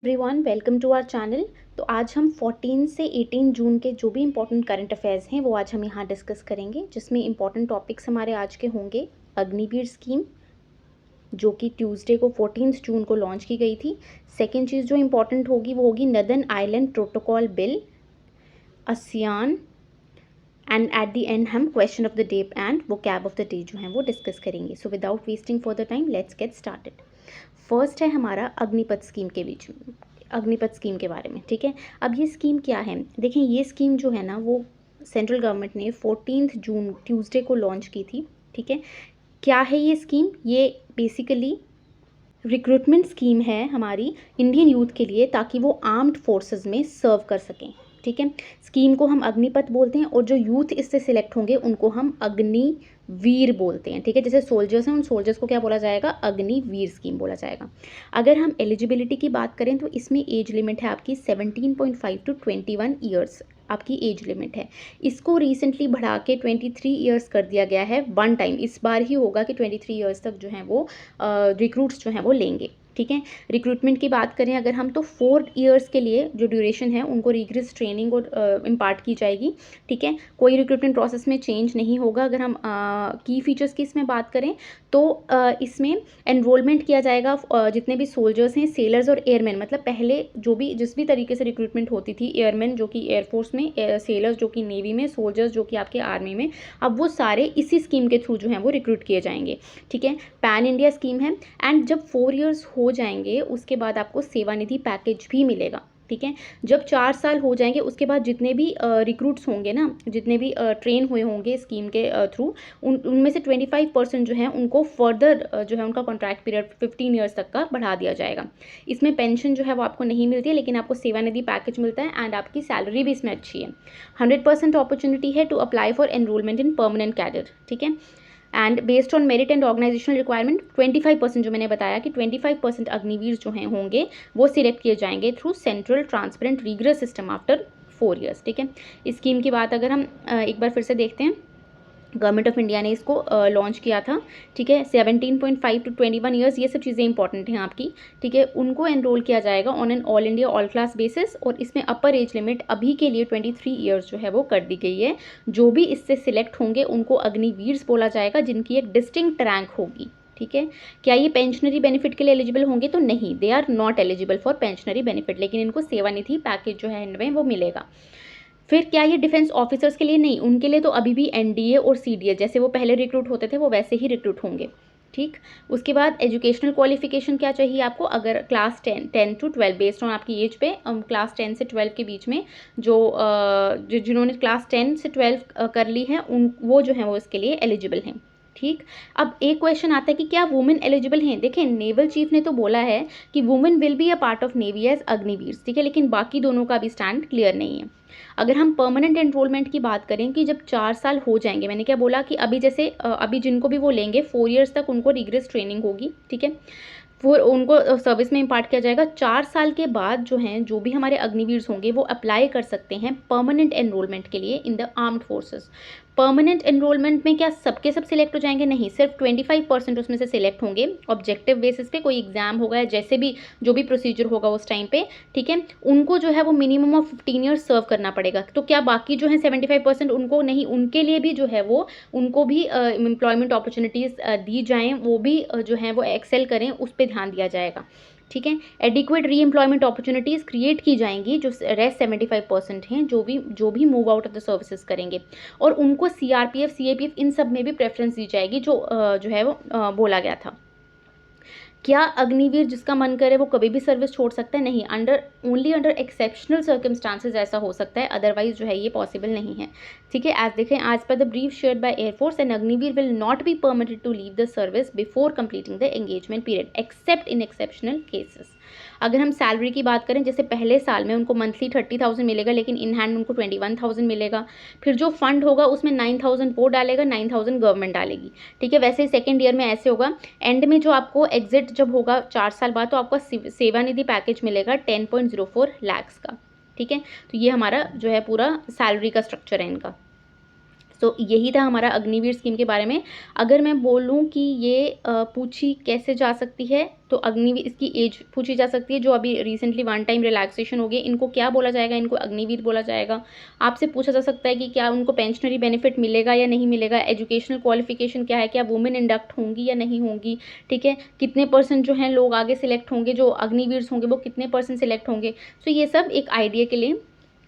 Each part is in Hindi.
Everyone, welcome to our channel. तो आज हम 14 से 18 जून के जो भी इम्पोर्टेंट करंट अफेयर्स हैं वो आज हम यहाँ डिस्कस करेंगे, जिसमें इम्पोर्टेंट टॉपिक्स हमारे आज के होंगे अग्निवीर स्कीम, जो कि ट्यूसडे को 14 जून को लॉन्च की गई थी। सेकेंड चीज़ जो इम्पोर्टेंट होगी वो होगी northern island protocol bill, ASEAN, and at the end हम question of the day and वो कैब ऑफ द डे जो है वो डिस्कस करेंगे। So without wasting further time let's get started. First है हमारा अग्निपथ स्कीम के बीच में, अग्निपथ स्कीम के बारे में। ठीक है, अब ये स्कीम क्या है, देखें ये स्कीम जो है ना वो सेंट्रल गवर्नमेंट ने 14 जून ट्यूसडे को लॉन्च की थी। ठीक है, क्या है ये स्कीम? ये बेसिकली रिक्रूटमेंट स्कीम है हमारी इंडियन यूथ के लिए, ताकि वो आर्म्ड फोर्सेस में सर्व कर सकें। ठीक है, स्कीम को हम अग्निपथ बोलते हैं और जो यूथ इससे सिलेक्ट होंगे उनको हम अग्निवीर बोलते हैं। ठीक है, जैसे सोल्जर्स हैं उन सोल्जर्स को क्या बोला जाएगा? अग्निवीर स्कीम बोला जाएगा। अगर हम एलिजिबिलिटी की बात करें तो इसमें एज लिमिट है आपकी 17.5 टू 21 ईयर्स आपकी एज लिमिट है। इसको रिसेंटली बढ़ा के 23 ईयर्स कर दिया गया है वन टाइम। इस बार ही होगा कि 23 ईयर्स तक जो है वो रिक्रूट्स जो हैं वो लेंगे। ठीक है, रिक्रूटमेंट की बात करें अगर हम, तो 4 ईयर्स के लिए जो ड्यूरेशन है उनको रिग्रेस ट्रेनिंग और इम्पार्ट की जाएगी। ठीक है, कोई रिक्रूटमेंट प्रोसेस में चेंज नहीं होगा। अगर हम की फीचर्स की इसमें बात करें तो इसमें एनरोलमेंट किया जाएगा जितने भी सोल्जर्स हैं, सेलर्स और एयरमैन, मतलब पहले जो भी जिस भी तरीके से रिक्रूटमेंट होती थी, एयरमैन जो कि एयरफोर्स में, सेलर्स जो कि नेवी में, सोल्जर्स जो कि आपके आर्मी में, अब वो सारे इसी स्कीम के थ्रू जो हैं वो रिक्रूट किए जाएंगे। ठीक है, पैन इंडिया स्कीम है एंड जब 4 ईयर्स हो जाएंगे उसके बाद आपको सेवानिधि पैकेज भी मिलेगा। ठीक है, जब 4 साल हो जाएंगे उसके बाद जितने भी रिक्रूट्स होंगे ना, जितने भी ट्रेन हुए होंगे स्कीम के थ्रू, उनमें से 25% जो है उनको फर्दर जो है उनका कॉन्ट्रैक्ट पीरियड 15 ईयर्स तक का बढ़ा दिया जाएगा। इसमें पेंशन जो है वो आपको नहीं मिलती है, लेकिन आपको सेवानिधि पैकेज मिलता है एंड आपकी सैलरी भी इसमें अच्छी है। 100% अपॉर्चुनिटी है to apply for enrolment in permanent cadre. ठीक है, and based on merit and organisational requirement 25% जो मैंने बताया कि 25% अग्निवीर जो हैं होंगे वो सिलेक्ट किए जाएंगे through central transparent rigorous system after 4 years. ठीक है, इस स्कीम की बात अगर हम एक बार फिर से देखते हैं, गवर्नमेंट ऑफ इंडिया ने इसको लॉन्च किया था। ठीक है, 17.5 टू 21 ईयर्स, ये सब चीज़ें इंपॉर्टेंट हैं आपकी। ठीक है, उनको एनरोल किया जाएगा on an all India all class basis, और इसमें अपर एज लिमिट अभी के लिए 23 ईयर्स जो है वो कर दी गई है। जो भी इससे सिलेक्ट होंगे उनको अग्निवीर्स बोला जाएगा, जिनकी एक डिस्टिंक्ट रैंक होगी। ठीक है, क्या ये पेंशनरी बेनिफिट के लिए एलिजिबल होंगे? तो नहीं, they are not eligible for pensionary benefit, लेकिन इनको सेवानिधि पैकेज जो है इनमें वो मिलेगा। फिर क्या ये डिफेंस ऑफिसर्स के लिए? नहीं, उनके लिए तो अभी भी एनडीए और सीडीए जैसे वो पहले रिक्रूट होते थे वो वैसे ही रिक्रूट होंगे। ठीक, उसके बाद एजुकेशनल क्वालिफिकेशन क्या चाहिए आपको? अगर क्लास 10 टू 12 बेस्ड ऑन आपकी एज पे, क्लास 10 से 12 के बीच में जिन्होंने क्लास 10 से 12 कर ली है उन वो जो है वो इसके लिए एलिजिबल हैं। ठीक, अब एक क्वेश्चन आता है कि क्या वुमेन एलिजिबल हैं? देखें, नेवल चीफ ने तो बोला है कि women will be a part of navy as Agniveer. ठीक है, लेकिन बाकी दोनों का भी स्टैंड क्लियर नहीं है। अगर हम परमानेंट एनरोलमेंट की बात करें कि जब 4 साल हो जाएंगे, मैंने क्या बोला कि अभी जैसे अभी जिनको भी वो लेंगे 4 ईयर्स तक उनको रिग्रेस ट्रेनिंग होगी। ठीक है, फिर उनको सर्विस में इम्पार्ट किया जाएगा। 4 साल के बाद जो हैं, जो भी हमारे अग्निवीर्स होंगे वो अप्लाई कर सकते हैं परमानेंट एनरोलमेंट के लिए in the armed forces. Permanent enrolment में क्या सबके सब सिलेक्ट हो जाएंगे? नहीं, सिर्फ 25% उसमें से सिलेक्ट होंगे ऑब्जेक्टिव बेसिस पे, कोई एग्जाम होगा या जैसे भी जो भी प्रोसीजर होगा उस टाइम पे। ठीक है, उनको जो है वो मिनिमम ऑफ 15 ईयर्स सर्व करना पड़ेगा। तो क्या बाकी जो है 75% उनको नहीं, उनके लिए भी जो है वो उनको भी एम्प्लॉयमेंट अपॉर्चुनिटीज़ दी जाएँ, वो भी जो है वो एक्सेल करें, उस पर ध्यान दिया जाएगा। ठीक है, एडिक्वेट री एम्प्लॉयमेंट अपॉर्चुनिटीज़ क्रिएट की जाएंगी जो रेस्ट 75% हैं, जो भी move out of the services करेंगे, और उनको सीआरपीएफ सीएपीएफ इन सब में भी प्रेफरेंस दी जाएगी जो है वो बोला गया था। क्या अग्निवीर जिसका मन करे वो कभी भी सर्विस छोड़ सकता है? नहीं, ओनली अंडर एक्सेप्शनल सर्कमस्टांसेस ऐसा हो सकता है, अदरवाइज जो है ये पॉसिबल नहीं है। ठीक है, एज देखें, as per the brief shared by air force, an Agniveer will not be permitted to leave the service before completing the engagement period except in exceptional cases. अगर हम सैलरी की बात करें, जैसे पहले साल में उनको मंथली 30,000 मिलेगा, लेकिन इन हैंड उनको 21,000 मिलेगा। फिर जो फंड होगा उसमें 9,000 वो डालेगा, 9,000 गवर्नमेंट डालेगी। ठीक है, वैसे सेकेंड ईयर में ऐसे होगा। एंड में जो आपको एग्जिट जब होगा 4 साल बाद, तो आपका सेवानिधि पैकेज मिलेगा 10.04 लाख का। ठीक है, तो ये हमारा जो है पूरा सैलरी का स्ट्रक्चर है इनका। तो यही था हमारा अग्निवीर स्कीम के बारे में। अगर मैं बोलूँ कि ये पूछी कैसे जा सकती है, तो अग्निवीर, इसकी एज पूछी जा सकती है। जो अभी रिसेंटली वन टाइम रिलैक्सेशन हो गई, इनको क्या बोला जाएगा? इनको अग्निवीर बोला जाएगा। आपसे पूछा जा सकता है कि क्या उनको पेंशनरी बेनिफिट मिलेगा या नहीं मिलेगा, एजुकेशनल क्वालिफिकेशन क्या है, क्या वुमेन इंडक्ट होंगी या नहीं होंगी, ठीक है, कितने % जो हैं लोग आगे सिलेक्ट होंगे, जो अग्निवीर होंगे वो कितने % सिलेक्ट होंगे। सो ये सब एक आइडिया के लिए,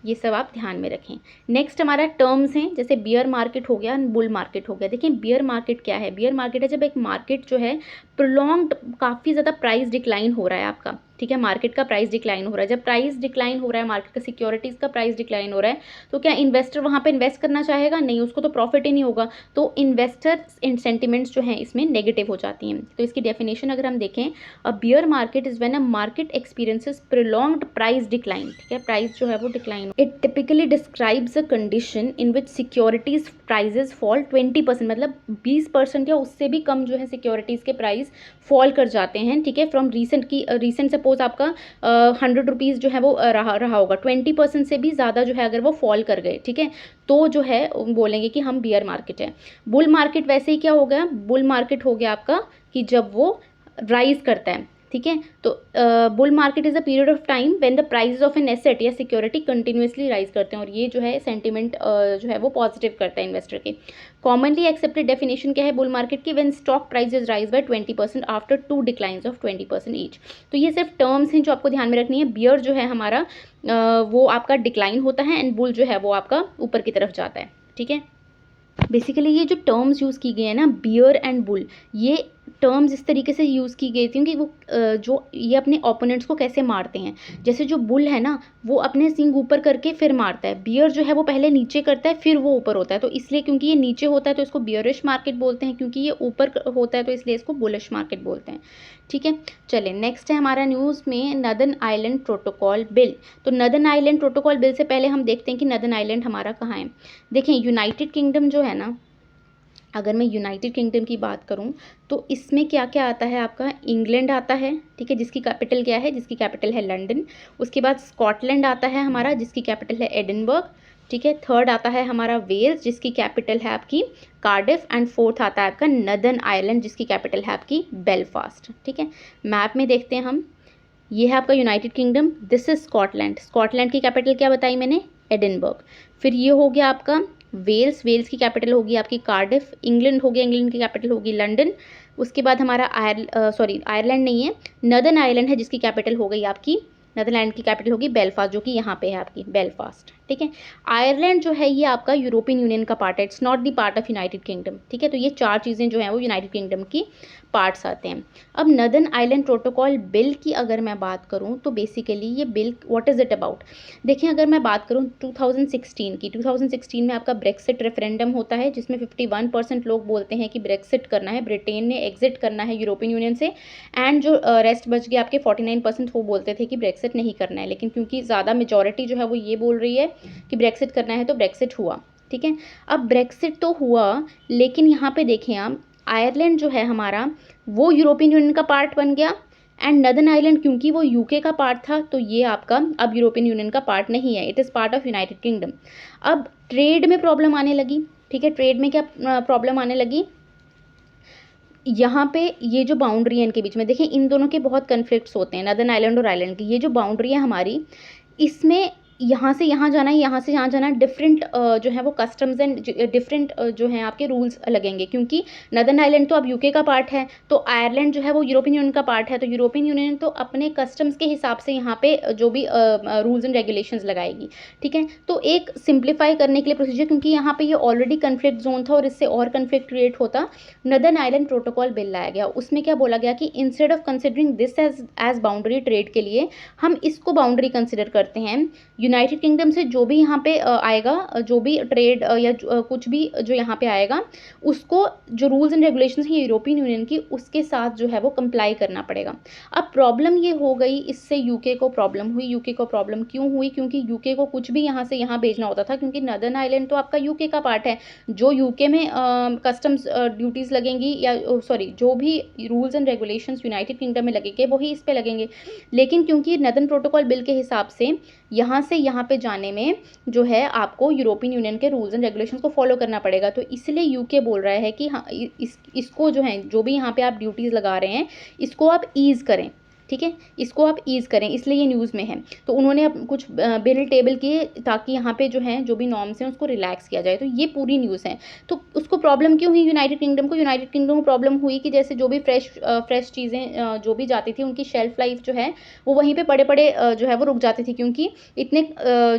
ये सब आप ध्यान में रखें। नेक्स्ट हमारा टर्म्स हैं, जैसे बियर मार्केट हो गया, बुल मार्केट हो गया। देखिए बियर मार्केट क्या है? बियर मार्केट है जब एक मार्केट जो है प्रोलॉन्ग्ड, काफ़ी ज़्यादा प्राइस डिक्लाइन हो रहा है आपका, ठीक है, मार्केट का प्राइस डिक्लाइन हो रहा है। जब प्राइस डिक्लाइन हो रहा है, मार्केट का सिक्योरिटीज़ का प्राइस डिक्लाइन हो रहा है, तो क्या इन्वेस्टर वहाँ पे इन्वेस्ट करना चाहेगा? नहीं, उसको तो प्रॉफिट ही नहीं होगा। तो इन्वेस्टर्स सेंटिमेंट्स जो हैं इसमें नेगेटिव हो जाती हैं। तो इसकी डेफिनेशन अगर हम देखें, a bear market is when a market experiences prolonged price decline, ठीक है, प्राइस जो है वो decline. It typically describes a condition in which securities prices fall 20%, मतलब 20% या उससे भी कम जो है सिक्योरिटीज़ के प्राइस फॉल कर जाते हैं, ठीक है, फ्रॉम रीसेंट सपोज आपका 100 रुपीज़ जो है वो रहा होगा, 20% से भी ज़्यादा जो है अगर वो फॉल कर गए, ठीक है, तो जो है बोलेंगे कि हम बियर मार्केट है। बुल मार्केट वैसे ही क्या हो गया? बुल मार्केट हो गया आपका कि जब वो राइज करता है, ठीक है। तो bull market is a period of time when the price of an asset या सिक्योरिटी कंटिन्यूसली राइज करते हैं, और ये जो है सेंटिमेंट जो है वो पॉजिटिव करता है इन्वेस्टर के। कॉमनली एक्सेप्टेड डेफिनेशन क्या है बुल मार्केट की? When stock prices rise by 20% after 2 declines of 20% each. तो ये सिर्फ टर्म्स हैं जो आपको ध्यान में रखनी है। बियर जो है हमारा वो आपका डिक्लाइन होता है, एंड बुल जो है वो आपका ऊपर की तरफ जाता है, ठीक है। बेसिकली ये जो टर्म्स यूज़ की गई है ना, बियर एंड बुल, ये टर्म्स इस तरीके से यूज़ की गई थी कि वो जो ये अपने ओपोनेंट्स को कैसे मारते हैं। जैसे जो बुल है ना, वो अपने सींग ऊपर करके फिर मारता है, बियर जो है वो पहले नीचे करता है फिर वो ऊपर होता है। तो इसलिए क्योंकि ये नीचे होता है तो इसको बियरिश मार्केट बोलते हैं, क्योंकि ये ऊपर होता है तो इसलिए इसको बुलिश मार्केट बोलते हैं, ठीक है। चलिए नेक्स्ट है हमारा न्यूज़ में नदर्न आइलैंड प्रोटोकॉल बिल। तो नदर्न आइलैंड प्रोटोकॉल बिल से पहले हम देखते हैं कि नदर्न आइलैंड हमारा कहाँ है। देखें यूनाइटेड किंगडम जो है ना, अगर मैं यूनाइटेड किंगडम की बात करूं तो इसमें क्या क्या आता है आपका? इंग्लैंड आता है, ठीक है, जिसकी कैपिटल क्या है? जिसकी कैपिटल है लंदन। उसके बाद स्कॉटलैंड आता है हमारा, जिसकी कैपिटल है एडिनबर्ग, ठीक है। थर्ड आता है हमारा वेल्स, जिसकी कैपिटल है आपकी कार्डिफ, एंड फोर्थ आता है आपका नदर्न आयरलैंड, जिसकी कैपिटल है आपकी बेलफास्ट, ठीक है। मैप में देखते हैं हम, ये है आपका United kingdom, this is Scotland. Scotland की कैपिटल क्या बताई मैंने? एडिनबर्ग। फिर ये हो गया आपका वेल्स, वेल्स की कैपिटल होगी आपकी कार्डिफ। इंग्लैंड हो गया, इंग्लैंड की कैपिटल होगी लंदन। उसके बाद हमारा आयरलैंड नहीं है, नदर्न आयरलैंड है, जिसकी कैपिटल हो गई आपकी, नदरलैंड की कैपिटल होगी बेलफास्ट, जो कि यहाँ पे है आपकी बेलफास्ट, ठीक है। आयरलैंड जो है ये आपका यूरोपियन यूनियन का पार्ट है, it's not the part of United kingdom, ठीक है। तो ये 4 चीज़ें जो हैं वो यूनाइटेड किंगडम की पार्ट्स आते हैं। अब नदर्न आइलैंड प्रोटोकॉल बिल की अगर मैं बात करूं तो बेसिकली ये bill what is it about? देखिए अगर मैं बात करूं 2016 की, 2016 में आपका ब्रेक्सिट रेफरेंडम होता है, जिसमें 51% लोग बोलते हैं कि ब्रेक्सिट करना है, ब्रिटेन ने एग्जिट करना है यूरोपियन यूनियन से, एंड जो रेस्ट बच गए आपके 49% वो बोलते थे कि ब्रेक्सिट नहीं करना है। लेकिन क्योंकि ज़्यादा मेजॉरिटी जो है वो ये बोल रही है कि ब्रेक्सिट करना है, तो ब्रेक्सिट हुआ, ठीक है। अब ब्रेक्सिट तो हुआ, लेकिन यहाँ पे देखें आप, आयरलैंड जो है हमारा वो यूरोपियन यूनियन का पार्ट बन गया, एंड नदर्न आइलैंड क्योंकि वो यूके का पार्ट था तो ये आपका अब यूरोपियन यूनियन का पार्ट नहीं है, it is part of United kingdom. अब ट्रेड में प्रॉब्लम आने लगी, ठीक है। ट्रेड में क्या प्रॉब्लम आने लगी? यहाँ पे ये जो बाउंड्री है इनके बीच में, देखिए इन दोनों के बहुत कन्फ्लिक्ट्स होते हैं, नदर्न आइलैंड और आइलैंड की। ये जो बाउंड्री है हमारी, इसमें यहाँ से यहाँ जाना है, यहाँ से यहाँ जाना है, डिफरेंट जो है वो कस्टम्स एंड डिफरेंट जो हैं आपके रूल्स लगेंगे, क्योंकि नदर्न आइलैंड तो अब यूके का पार्ट है, तो आयरलैंड जो है वो यूरोपियन यूनियन का पार्ट है, तो यूरोपियन यूनियन तो अपने कस्टम्स के हिसाब से यहाँ पे जो भी रूल्स एंड रेगुलेशंस लगाएगी, ठीक है। तो एक सिंप्लीफाई करने के लिए प्रोसीजर, क्योंकि यहाँ पे ये ऑलरेडी कन्फ्लिक्ट जोन था और इससे और कन्फ्लिक्ट क्रिएट होता, नदर्न आइलैंड प्रोटोकॉल बिल लाया गया। उसमें क्या बोला गया कि instead of considering this as boundary trade के लिए, हम इसको बाउंड्री कंसिडर करते हैं। यूनाइटेड किंगडम से जो भी यहाँ पे आएगा, जो भी ट्रेड या कुछ भी जो यहाँ पे आएगा, उसको जो रूल्स एंड रेगुलेशंस हैं यूरोपियन यूनियन की, उसके साथ जो है वो कंप्लाई करना पड़ेगा। अब प्रॉब्लम ये हो गई, इससे यूके को प्रॉब्लम हुई। यूके को प्रॉब्लम क्यों हुई? क्योंकि यूके को कुछ भी यहाँ से यहाँ भेजना होता था, क्योंकि नदर्न आइलैंड तो आपका यूके का पार्ट है। जो यूके में कस्टम्स ड्यूटीज़ लगेंगी, या सॉरी जो भी rules and regulations United kingdom में लगेंगे वही इस पे लगेंगे। लेकिन क्योंकि नदर्न प्रोटोकॉल बिल के हिसाब से यहाँ से यहाँ पे जाने में जो है आपको यूरोपियन यूनियन के रूल्स एंड रेगुलेशंस को फॉलो करना पड़ेगा। तो इसलिए यूके बोल रहा है कि हाँ इसको जो है जो भी यहाँ पे आप ड्यूटीज़ लगा रहे हैं इसको आप ईज़ करें, ठीक है, इसको आप ईज़ करें, इसलिए ये न्यूज़ में है। तो उन्होंने अब कुछ बिल टेबल किए ताकि यहाँ पे जो है जो भी नॉर्म्स हैं उसको रिलैक्स किया जाए। तो ये पूरी न्यूज़ है। तो उसको प्रॉब्लम क्यों हुई यूनाइटेड किंगडम को? यूनाइटेड किंगडम को प्रॉब्लम हुई कि जैसे जो भी फ्रेश चीज़ें जो भी जाती थी उनकी शेल्फ लाइफ जो है वो वहीं पे पड़े पड़े जो है वो रुक जाती थी, क्योंकि इतने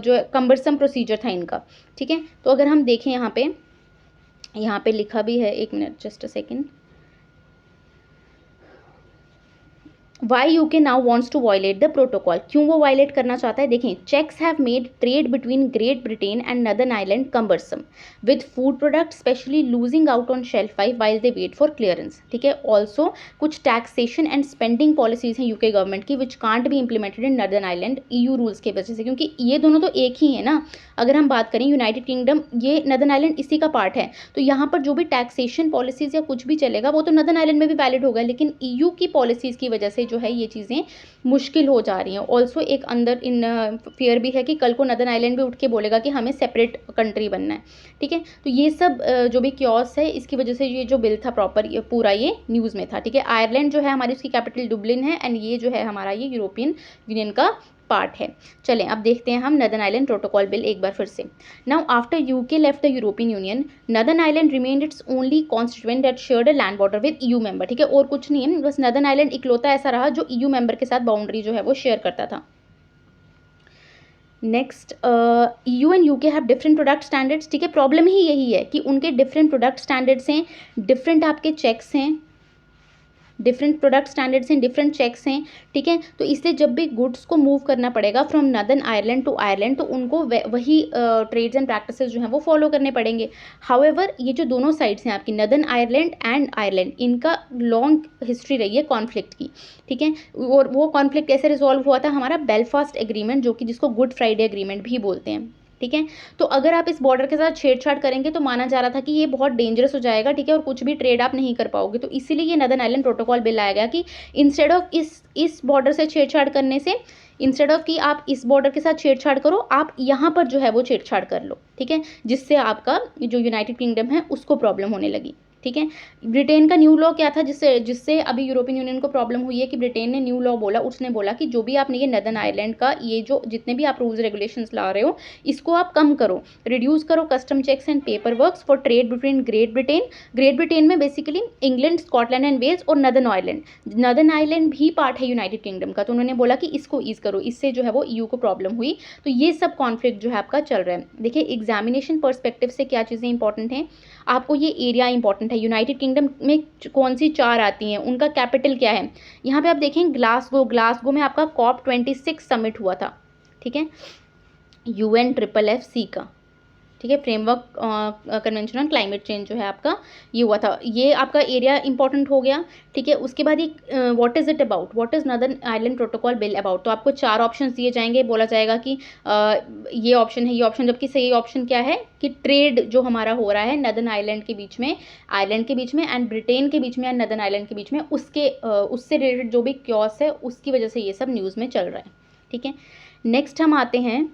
जो कम्बरसम प्रोसीजर था इनका, ठीक है। तो अगर हम देखें यहाँ पे लिखा भी है, एक minute just a second, why UK now wants to violate the protocol. क्यों वो वायलेट करना चाहता है? देखें, checks have made trade between Great Britain and Northern Ireland cumbersome with food product specially losing out on shelf life while they wait for clearance, ठीक है। ऑल्सो कुछ टैक्सेशन एंड स्पेंडिंग पॉलिसीज हैं यूके गवर्नमेंट की which can't be implemented in Northern Ireland EU rules की वजह से, क्योंकि ये दोनों तो एक ही है ना। अगर हम बात करें यूनाइटेड किंगडम, ये नदर्न आयरलैंड इसी का पार्ट है, तो यहाँ पर जो भी टैक्सेशन पॉलिसीज या कुछ भी चलेगा वो तो नदर्न आयरलैंड में भी वैलिड होगा, लेकिन ईयू की पॉलिसीज की वजह से जो है ये चीज़ें मुश्किल हो जा रही हैं। ऑल्सो एक अंदर इन फियर भी है कि कल को नदर्न आइलैंड भी उठ के बोलेगा कि हमें सेपरेट कंट्री बनना है, ठीक है। तो ये सब जो भी क्योस है इसकी वजह से ये जो बिल था प्रॉपर पूरा ये न्यूज़ में था, ठीक है। आयरलैंड जो है हमारी उसकी कैपिटल डुबलिन है एंड ये जो है हमारा ये यूरोपियन यूनियन का पार्ट है। चलें अब देखते हैं हम नदर्न आइलैंड प्रोटोकॉल बिल एक बार फिर से। Now after UK left the European union, northern island remained it's only constituent that shared a land border with EU member, ठीक है। और कुछ नहीं है, बस नदर्न आइलैंड इकलौता ऐसा रहा जो ईयू मेंबर के साथ बाउंड्री जो है वो शेयर करता था। Next, EU and UK have different product standards, ठीक है। प्रॉब्लम ही यही है कि उनके डिफरेंट प्रोडक्ट स्टैंडर्ड्स हैं, डिफरेंट आपके चेक्स हैं, डिफरेंट प्रोडक्ट स्टैंडर्ड्स हैं, डिफरेंट चेक्स हैं, ठीक है। तो इसलिए जब भी गुड्स को मूव करना पड़ेगा from Northern Ireland to Ireland तो उनको वही ट्रेड्स एंड प्रैक्टिसेस जो हैं वो फॉलो करने पड़ेंगे। हाउएवर ये जो दोनों साइड्स हैं आपकी नदर्न आयरलैंड एंड आयरलैंड, इनका लॉन्ग हिस्ट्री रही है कॉन्फ्लिक्ट की, ठीक है। और वो कॉन्फ्लिक्ट कैसे रिजॉल्व हुआ था? हमारा बेलफास्ट एग्रीमेंट, जो कि जिसको गुड फ्राइडे एग्रीमेंट भी बोलते हैं, ठीक है। तो अगर आप इस बॉर्डर के साथ छेड़छाड़ करेंगे तो माना जा रहा था कि ये बहुत डेंजरस हो जाएगा, ठीक है, और कुछ भी ट्रेड आप नहीं कर पाओगे। तो इसीलिए ये नदर्न आइलैंड प्रोटोकॉल बिल आया गया कि इंस्टेड ऑफ इस बॉर्डर से छेड़छाड़ करने से, इंस्टेड ऑफ कि आप इस बॉर्डर के साथ छेड़छाड़ करो, आप यहाँ पर जो है वो छेड़छाड़ कर लो, ठीक है, जिससे आपका जो यूनाइटेड किंगडम है उसको प्रॉब्लम होने लगी, ठीक है। ब्रिटेन का न्यू लॉ क्या था जिससे अभी यूरोपियन यूनियन को प्रॉब्लम हुई है कि ब्रिटेन ने न्यू लॉ बोला, उसने बोला कि जो भी आपने ये नदर्न आयरलैंड का ये जो जितने भी आप रूल्स रेगुलेशंस ला रहे हो इसको आप कम करो, रिड्यूस करो custom checks and paper works for trade between Great Britain में basically England, Scotland and Wales और नदर्न आयरलैंड भी पार्ट है यूनाइटेड किंगडम का। तो उन्होंने बोला कि इसको ईज करो, इससे जो है वो ईयू को प्रॉब्लम हुई। तो ये सब कॉन्फ्लिक्ट जो है आपका चल रहा है। देखिए एग्जामिनेशन पर्सपेक्टिव से क्या चीज़ें इंपॉर्टेंट हैं, आपको ये एरिया इंपॉर्टेंट है, यूनाइटेड किंगडम में कौन सी 4 आती हैं, उनका कैपिटल क्या है। यहाँ पे आप देखें ग्लासगो में आपका COP26 समिट हुआ था, ठीक है, UNFFC का, ठीक है, framework convention on climate change जो है आपका ये हुआ था। ये आपका एरिया इंपॉर्टेंट हो गया, ठीक है। उसके बाद ये what is it about, what is northern Ireland protocol bill about. तो आपको 4 ऑप्शंस दिए जाएंगे, बोला जाएगा कि ये ऑप्शन है, ये ऑप्शन, जबकि सही ऑप्शन क्या है कि ट्रेड जो हमारा हो रहा है नदर्न आयरलैंड के बीच में एंड ब्रिटेन के बीच में एंड नदर्न आयरलैंड के बीच में, उससे रिलेटेड जो भी क्योस है उसकी वजह से ये सब न्यूज़ में चल रहा है, ठीक है। नेक्स्ट हम आते हैं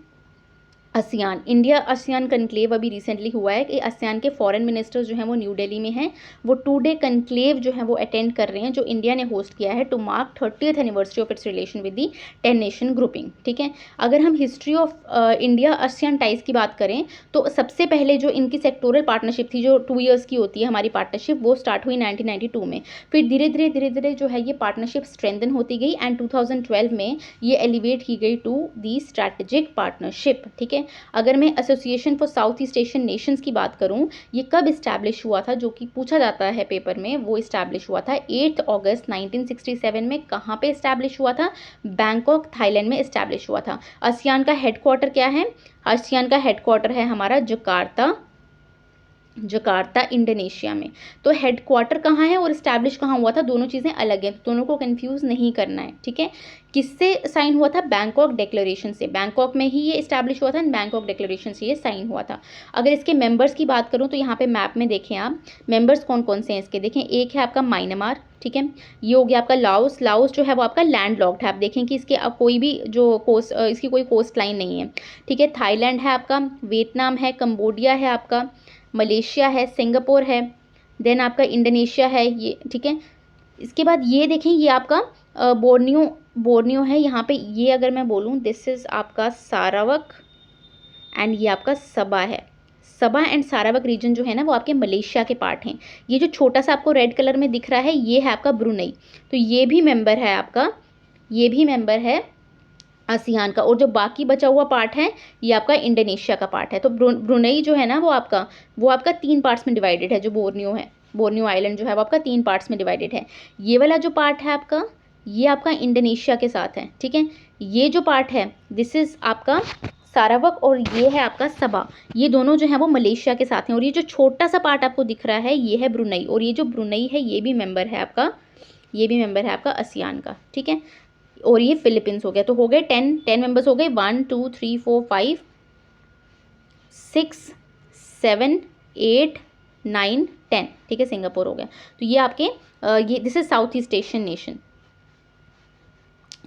आसियान, इंडिया आसियान कनक्लेव अभी रिसेंटली हुआ है कि आसियान के फॉरेन मिनिस्टर्स जो हैं वो न्यू दिल्ली में हैं, वो 2 डे कनक्लेव जो है वो अटेंड कर रहे हैं, जो इंडिया ने होस्ट किया है to mark 30th anniversary of its relation with the 10 nation grouping, ठीक है। अगर हम history of India ASEAN ties की बात करें तो सबसे पहले जो इनकी सेक्टोरल पार्टनरशिप थी, जो 2 ईयर्स की होती है हमारी पार्टनरशिप, वो स्टार्ट हुई 1992 में। फिर धीरे धीरे जो है ये पार्टनरशिप स्ट्रेंथन होती गई एंड 2012 में ये एलिवेट की गई टू दी स्ट्रैटेजिक पार्टनरशिप, ठीक है। अगर मैं association for south east Asian Nations की बात करूं, ये कब इस्टेब्लिश हुआ था, जो कि पूछा जाता है पेपर में, वो इस्टेब्लिश हुआ था 8 अगस्त 1967 में। कहाँ पे इस्टेब्लिश हुआ था? बैंकॉक, थाईलैंड में इस्टेब्लिश हुआ था। आसियान का हेडक्वार्टर क्या है? आसियान का हेडक्वार्टर है हमारा जकार्ता इंडोनेशिया में। तो हेडक्वार्टर कहाँ है और इस्टेब्लिश कहाँ हुआ था, दोनों चीज़ें अलग हैं, दोनों को कंफ्यूज नहीं करना है, ठीक है। किससे साइन हुआ था? बैंकॉक डिक्लेरेशन से, बैंकॉक में ही ये इस्टेब्लिश हुआ था, बैंकॉक डिक्लेरेशन से ये साइन हुआ था। अगर इसके मेंबर्स की बात करूँ तो यहाँ पे मैप में देखें आप, मेंबर्स कौन कौन से हैं इसके, देखें, एक है आपका म्यांमार, ठीक है। ये हो गया आपका लाओस। लाओस जो है वो आपका लैंड लॉक्ड है, आप देखें कि इसके कोई भी जो कोस्ट इसकी कोई कोस्ट लाइन नहीं है, ठीक है। थाईलैंड है आपका, वियतनाम है, कंबोडिया है आपका, मलेशिया है, सिंगापुर है, देन आपका इंडोनेशिया है ये, ठीक है। इसके बाद ये देखें, ये आपका बोर्नियो, बोर्नियो है यहाँ पे। ये अगर मैं बोलूँ, दिस इज़ आपका सारावक एंड ये आपका सबा है। सबा एंड सारावक रीजन जो है ना वो आपके मलेशिया के पार्ट हैं। ये जो छोटा सा आपको रेड कलर में दिख रहा है ये है आपका ब्रुनई, तो ये भी मेंबर है आपका, ये भी मेंबर है आसियान का। और जो बाकी बचा हुआ पार्ट है ये आपका इंडोनेशिया का पार्ट है। तो ब्रुनई जो है ना वो आपका 3 पार्ट्स में डिवाइडेड है। जो बोर्नियो है, बोर्नियो आइलैंड जो है वो आपका 3 पार्ट्स में डिवाइडेड है। ये वाला जो पार्ट है आपका, ये आपका इंडोनेशिया के साथ है, ठीक है। ये जो पार्ट है दिस इज़ आपका सारावक और ये है आपका सबा, ये दोनों जो है वो मलेशिया के साथ हैं। और ये जो छोटा सा पार्ट आपको दिख रहा है ये है ब्रुनई, और ये जो ब्रुनई है ये भी मेंबर है आपका, ये भी मेंबर है आपका आसियान का, ठीक है। और ये फिलीपींस हो गया। तो हो गए 10 मेंबर्स हो गए, 1 2 3 4 5 6 7 8 9 10, ठीक है। सिंगापुर हो गया। तो ये आपके ये this is south east Asian nation.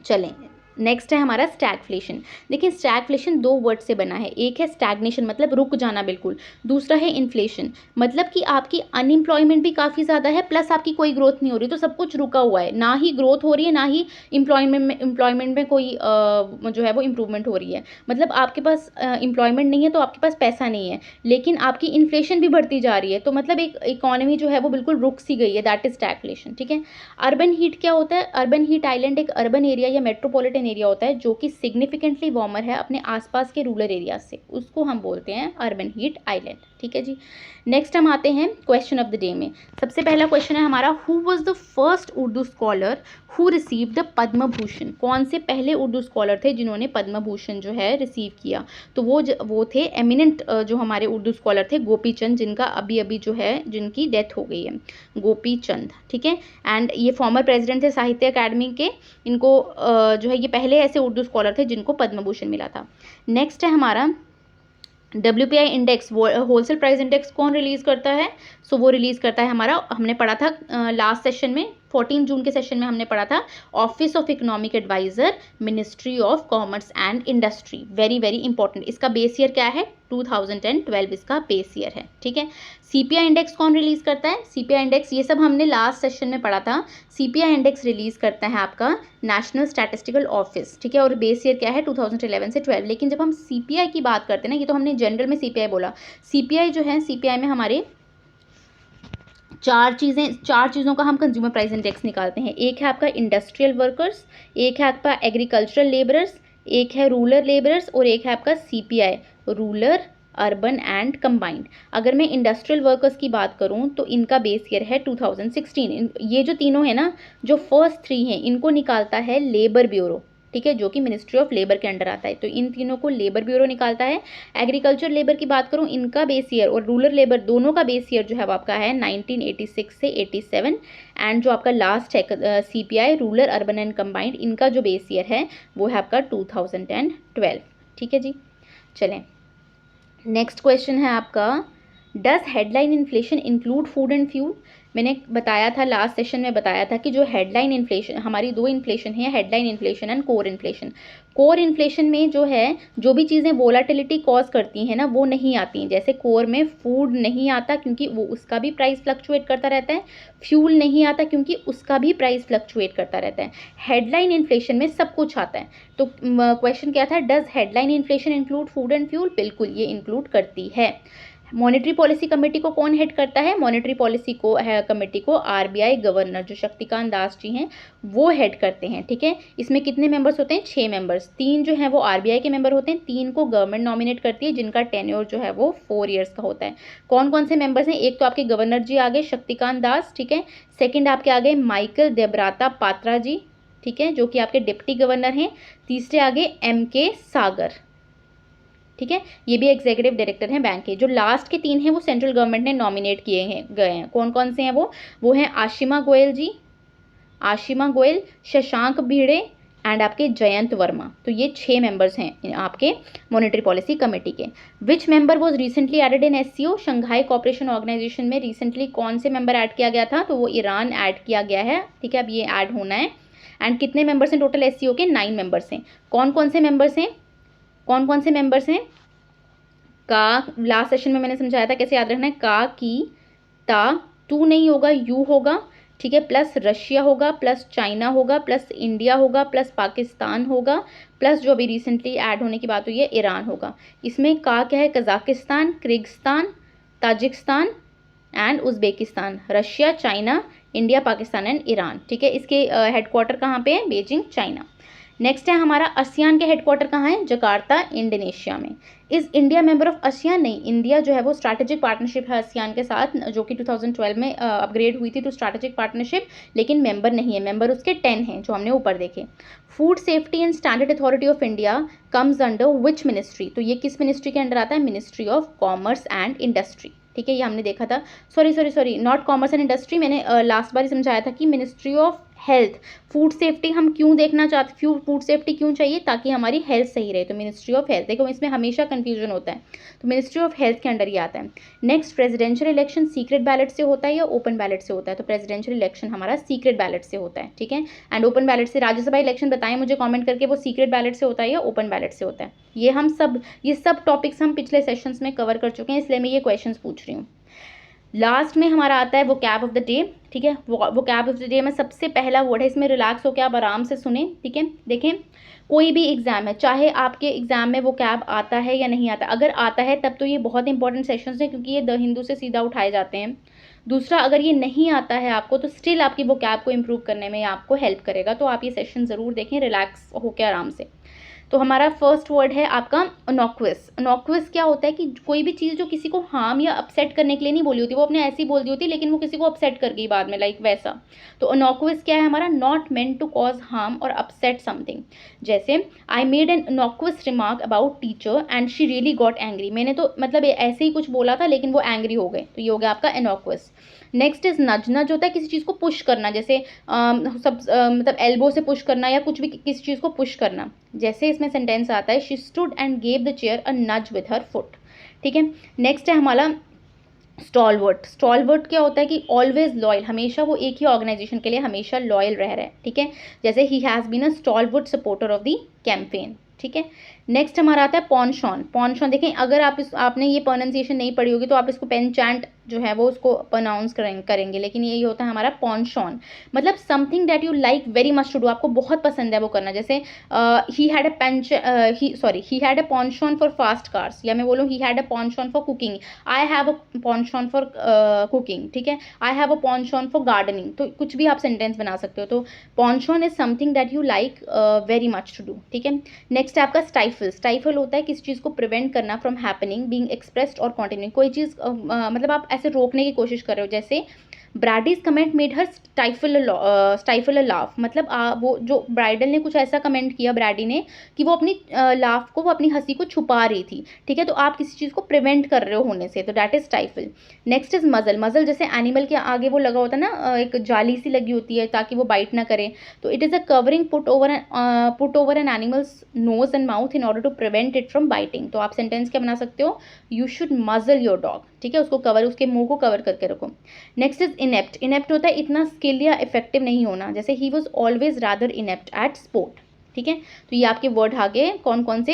चलें, नेक्स्ट है हमारा स्टैगफ्लेशन। देखिए स्टैगफ्लेशन 2 वर्ड से बना है। एक है स्टैग्नेशन मतलब रुक जाना बिल्कुल, दूसरा है इन्फ्लेशन मतलब कि आपकी अनएम्प्लॉयमेंट भी काफ़ी ज़्यादा है प्लस आपकी कोई ग्रोथ नहीं हो रही, तो सब कुछ रुका हुआ है, ना ही ग्रोथ हो रही है ना ही एम्प्लॉयमेंट में कोई जो है वो इम्प्रूवमेंट हो रही है। मतलब आपके पास एम्प्लॉयमेंट नहीं है तो आपके पास पैसा नहीं है, लेकिन आपकी इन्फ्लेशन भी बढ़ती जा रही है, तो मतलब एक इकोनॉमी जो है वो बिल्कुल रुक सी गई है, दैट इज स्टैगफ्लेशन, ठीक है। अर्बन हीट क्या होता है? अर्बन हीट आइलैंड एक अर्बन एरिया या मेट्रोपॉलिटन एरिया होता है जो कि सिग्निफिकेंटली वार्मर है अपने आसपास के रूरल एरिया से, उसको हम बोलते हैं अर्बन हीट आइलैंड, ठीक है जी। नेक्स्ट हम आते हैं क्वेश्चन ऑफ द डे में। सबसे पहला क्वेश्चन है हमारा, who was the first Urdu scholar who receive the Padma Bhushan? कौन से पहले उर्दू स्कॉलर थे जिन्होंने पद्म भूषण जो है रिसीव किया? तो वो थे एमिनेंट जो हमारे उर्दू स्कॉलर थे गोपी चंद, जिनका अभी अभी जो है जिनकी डेथ हो गई है, गोपी चंद, ठीक है। एंड ये फॉर्मर प्रेसिडेंट थे साहित्य अकादमी के। इनको जो है ये पहले ऐसे उर्दू स्कॉलर थे जिनको पद्म भूषण मिला था। नेक्स्ट है हमारा WPI index, wholesale price index कौन रिलीज़ करता है? सो वो रिलीज़ करता है हमारा, हमने पढ़ा था लास्ट सेशन में 14 जून के सेशन में हमने पढ़ा था, office of economic adviser, ministry of commerce and industry. Very very important. इसका बेस ईयर क्या है? 2012 इसका बेस ईयर है, ठीक है। CPI इंडेक्स कौन रिलीज़ करता है? CPI इंडेक्स, ये सब हमने लास्ट सेशन में पढ़ा था। CPI इंडेक्स रिलीज़ करता है आपका नेशनल स्टैटिस्टिकल ऑफिस, ठीक है। और बेस ईयर क्या है? 2011 से 12। लेकिन जब हम CPI की बात करते हैं ना, ये तो हमने जनरल में CPI बोला, CPI जो है, CPI में हमारे चार चीज़ों का हम कंज्यूमर प्राइस इंडेक्स निकालते हैं। एक है आपका इंडस्ट्रियल वर्कर्स, एक है आपका एग्रीकल्चरल लेबरर्स, एक है रूरल लेबरर्स और एक है आपका CPI rural urban and combined. अगर मैं इंडस्ट्रियल वर्कर्स की बात करूं तो इनका बेस ईयर है 2016। ये जो तीनों है ना, जो फर्स्ट 3 हैं, इनको निकालता है लेबर ब्यूरो, ठीक है, जो कि मिनिस्ट्री ऑफ लेबर के अंडर आता है। तो इन तीनों को लेबर ब्यूरो निकालता है। एग्रीकल्चर लेबर की बात करूं, इनका बेस ईयर और रूरल लेबर दोनों का बेस ईयर जो है वो आपका है 1986 से 87। एंड जो आपका लास्ट है CPI rural urban and combined, इनका जो बेस ईयर है वो है आपका 2012, ठीक है जी। चलें, नेक्स्ट क्वेश्चन है आपका, does headline inflation include food and fuel? मैंने बताया था लास्ट सेशन में, बताया था कि जो हेडलाइन इन्फ्लेशन, हमारी 2 इन्फ्लेशन है, headline inflation and core inflation. Core inflation में जो है, जो भी चीज़ें वोलाटिलिटी कॉज करती हैं ना वो नहीं आती हैं। जैसे कोर में फूड नहीं आता क्योंकि वो उसका भी प्राइस फ्लक्चुएट करता रहता है, फ्यूल नहीं आता क्योंकि उसका भी प्राइस फ्लक्चुएट करता रहता है। हेडलाइन इन्फ्लेशन में सब कुछ आता है। तो क्वेश्चन क्या था, does headline inflation include food and fuel? बिल्कुल, ये इंक्लूड करती है। मॉनेटरी पॉलिसी कमेटी को कौन हेड करता है? मॉनेटरी पॉलिसी को कमेटी को RBI गवर्नर जो शक्तिकांत दास जी हैं वो हेड करते हैं, ठीक है। इसमें कितने मेंबर्स होते हैं? 6 मेंबर्स। 3 जो हैं वो RBI के मेंबर होते हैं, 3 को गवर्नमेंट नॉमिनेट करती है जिनका टेन्योर जो है वो 4 ईयर्स का होता है। कौन कौन से मेंबर्स हैं? एक तो आपके गवर्नर जी आ गए शक्तिकांत दास, ठीक है। सेकेंड आपके आ गए माइकल देब्राता पात्रा जी, ठीक है, जो कि आपके डिप्टी गवर्नर हैं। तीसरे आ गए MK सागर, ठीक है, ये भी एग्जीक्यूटिव डायरेक्टर हैं बैंक के। जो लास्ट के 3 हैं वो सेंट्रल गवर्नमेंट ने नॉमिनेट किए गए हैं। कौन कौन से हैं वो हैं आशिमा गोयल जी, आशिमा गोयल, शशांक भिड़े एंड आपके जयंत वर्मा। तो ये 6 मेंबर्स हैं आपके मॉनेटरी पॉलिसी कमेटी के। Which member was recently added in SCO, Shanghai cooperation organisation में रिसेंटली कौन से मेंबर ऐड किया गया था, तो वो ईरान ऐड किया गया है, ठीक है, अब ये ऐड होना है। एंड कितने मेंबर्स हैं टोटल SCO के, 9 मेंबर्स हैं। कौन कौन से मेंबर्स हैं, कौन कौन से मेंबर्स हैं, का लास्ट सेशन में मैंने समझाया था कैसे याद रखना है, का, की, ता, तू नहीं होगा, यू होगा, ठीक है, प्लस रशिया होगा, प्लस चाइना होगा, प्लस इंडिया होगा, प्लस पाकिस्तान होगा, प्लस जो अभी रिसेंटली ऐड होने की बात हुई है ईरान होगा। इसमें का क्या है, Kazakhstan, Kyrgyzstan, Tajikistan and Uzbekistan, Russia, China, India, Pakistan and Iran, ठीक है। इसके हेडक्वार्टर कहाँ पे है, बीजिंग, चाइना। नेक्स्ट है हमारा आसियान के हेडक्वार्टर कहाँ है, जकार्ता, इंडोनेशिया में। Is India member of ASEAN, नहीं, इंडिया जो है वो स्ट्रैटेजिक पार्टनरशिप है आसियान के साथ, जो कि 2012 में अपग्रेड हुई थी टू स्ट्रैटेजिक पार्टनरशिप, लेकिन मेंबर नहीं है। मेंबर उसके 10 हैं जो हमने ऊपर देखे। Food safety and standard authority of India comes under which ministry, तो ये किस मिनिस्ट्री के अंडर आता है, ministry of commerce and industry, ठीक है, ये हमने देखा था। Sorry not commerce and industry, मैंने लास्ट बार ही समझाया था कि ministry of health. Food safety हम क्यों देखना चाहते, फूड सेफ्टी क्यों चाहिए, ताकि हमारी हेल्थ सही रहे, तो मिनिस्ट्री ऑफ हेल्थ। देखो इसमें हमेशा कंफ्यूजन होता है, तो मिनिस्ट्री ऑफ हेल्थ के अंडर ही आता है। Next, presidential election secret ballot से होता है या ओपन बैलेट से होता है, तो प्रेसिडेंशियल इलेक्शन हमारा सीक्रेट बैलेट से होता है, ठीक है। एंड ओपन बैलेट से राज्यसभा इलेक्शन बताएं मुझे कॉमेंट करके, वो सीक्रेट बैलेट से होता है या ओपन बैलेट से होता है। ये सब टॉपिक्स हम पिछले सेशंस में कवर कर चुके हैं, इसलिए मैं ये क्वेश्चंस पूछ रही हूँ। लास्ट में हमारा आता है वो कैब ऑफ द डे, ठीक है। वो कैब ऑफ द डे में सबसे पहला वर्ड है, इसमें रिलैक्स होकर आप आराम से सुने, ठीक है। देखें, कोई भी एग्जाम है, चाहे आपके एग्जाम में वो कैब आता है या नहीं आता, अगर आता है तब तो ये बहुत इंपॉर्टेंट सेशंस हैं, क्योंकि ये द हिंदू से सीधा उठाए जाते हैं। दूसरा, अगर ये नहीं आता है आपको, तो स्टिल आपकी वो कैब को इम्प्रूव करने में आपको हेल्प करेगा, तो आप ये सेशन ज़रूर देखें रिलैक्स होकर आराम से। तो हमारा फर्स्ट वर्ड है आपका इनॉक्वियस। इनॉक्वियस क्या होता है कि कोई भी चीज़ जो किसी को हार्म या अपसेट करने के लिए नहीं बोली होती, वो अपने ऐसी बोल दी होती, लेकिन वो किसी को अपसेट कर गई बाद में, लाइक वैसा। तो इनॉक्वियस क्या है हमारा, not meant to cause harm और अपसेट समथिंग। जैसे I made an innocuous remark about teacher and she really got angry, मैंने तो मतलब ऐसे ही कुछ बोला था लेकिन वो एंग्री हो गए, तो ये हो गया आपका इनॉक्वियस। नेक्स्ट इज नज। नज होता है किसी चीज़ को पुश करना, जैसे मतलब एल्बो से पुश करना या कुछ भी किसी चीज़ को पुश करना। जैसे इसमें सेंटेंस आता है, she stood and gave the chair a nudge with her foot, ठीक है। नेक्स्ट है हमारा स्टॉलवर्ट। स्टॉलवर्ट क्या होता है कि ऑलवेज लॉयल, हमेशा वो एक ही ऑर्गेनाइजेशन के लिए हमेशा लॉयल रह रहा है, ठीक है। जैसे ही has been a stalwart supporter of the campaign, ठीक है। नेक्स्ट हमारा आता है पॉनशॉन। पॉनशॉन देखें, अगर आपने ये प्रोनाउंसिएशन नहीं पढ़ी होगी तो आप इसको पेनचैंट जो है वो उसको प्रोनाउंस करेंगे, लेकिन यही होता है हमारा पॉनशॉन, मतलब something that you like very much to do, आपको बहुत पसंद है वो करना। जैसे he had a penchant for fast cars, या मैं बोलूँ he had a penchant for cooking, I have a penchant for cooking, ठीक है। I have a penchant for gardening, तो कुछ भी आप सेंटेंस बना सकते हो। तो penchant is something that you like very much to do, ठीक है। नेक्स्ट है आपका स्टाइफल। स्टाइफल होता है किसी चीज़ को प्रिवेंट करना फ्रॉम हैपनिंग, बीइंग एक्सप्रेस्ड और कॉन्टिन्यूइंग, कोई चीज़ मतलब आप ऐसे रोकने की कोशिश कर रहे हो। जैसे Brady's comment made her stifle a laugh, मतलब वो जो ब्राइडल ने कुछ ऐसा कमेंट किया ब्रैडी ने कि वो अपनी लाफ को, वो अपनी हंसी को छुपा रही थी, ठीक है। तो आप किसी चीज़ को प्रिवेंट कर रहे हो होने से, तो that is stifle. Next is मजल। मजल जैसे एनिमल के आगे वो लगा होता है ना, एक जाली सी लगी होती है ताकि वो बाइट ना करे, तो it is a covering put over an animal's nose and mouth in order to prevent it from biting. तो आप सेंटेंस क्या बना सकते हो, you should muzzle your dog, ठीक है, उसको कवर, उसके मुंह को कवर करके रखो। Next is inept. इनेप्ट होता है इतना स्किल या इफेक्टिव नहीं होना, जैसे ही was always rather inept at sport, ठीक है। तो ये आपके वर्ड आ गए कौन कौन से,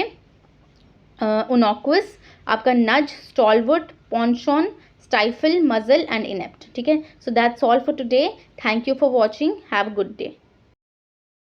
इनॉक्वियस, आपका नज, स्टॉलवर्ट, पॉनशॉन, स्टाइफल, मजल एंड इनेप्ट, ठीक है। So that's all for today, thank you for watching, have a good day.